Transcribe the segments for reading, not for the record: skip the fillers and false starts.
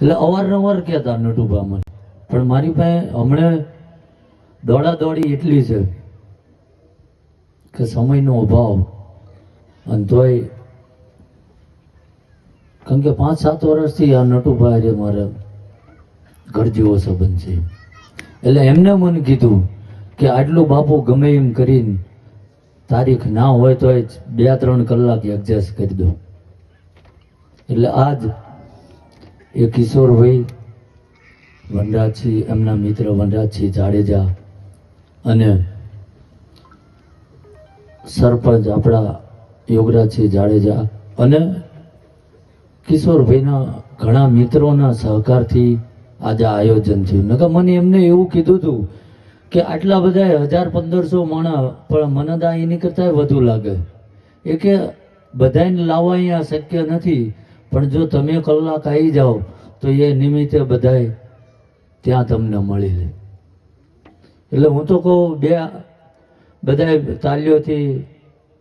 એટલે અવારનવાર કહેતા નટુભા મને, પણ મારી પાસે હમણાં દોડાદોડી એટલી છે કે સમયનો અભાવ, અને તોય કારણ કે 5-7 વર્ષથી આ નટુભા જે મારા ઘર જેવો સંબંધ છે, એટલે એમને મને કીધું કે આટલું બાપુ ગમે એમ કરીને તારીખ ના હોય તો 2-3 કલાક એડજસ્ટ કરી દો. એટલે આજ એ કિશોરભાઈ વનરાજસિંહ, એમના મિત્ર વનરાજસિંહ જાડેજા અને સરપંચ આપણા યોગરાજસિંહ જાડેજા અને કિશોરભાઈના ઘણા મિત્રોના સહકારથી આજે આયોજન થયું. નકર મને એમને એવું કીધું હતું કે આટલા બધા 1000-1500 માણસ, પણ મને તો એની કરતાં વધુ લાગે. એ કે બધાને લાવવા અહીંયા શક્ય નથી, પણ જો તમે કલાક આવી જાઓ તો એ નિમિત્તે બધાય ત્યાં તમને મળી લે. એટલે હું તો કહું બધાય તાલીઓથી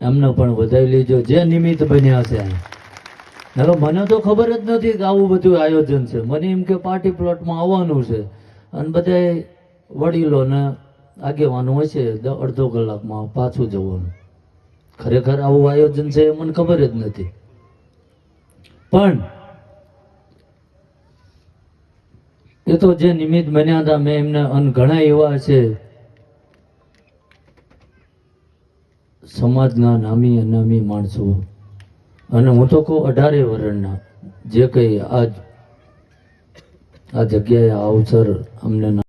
એમને પણ વધાવી લેજો જે નિમિત્ત બન્યા છે. હવે મને તો ખબર જ નથી કે આવું બધું આયોજન છે. મને એમ કે પાર્ટી પ્લોટમાં આવવાનું છે અને બધાય વડીલો ને આગેવાનો હશે, અડધો કલાકમાં પાછું જવાનું. ખરેખર આવું આયોજન છે એ મને ખબર જ નથી. પણ એ તો જે નિમિત્ત બન્યા હતા મેં એમને, અને ઘણા એવા છે સમાજના નામી અનામી માણસો, અને હું તો કહું 18 વર્ષના જે કંઈ આ જગ્યાએ અવસર અમને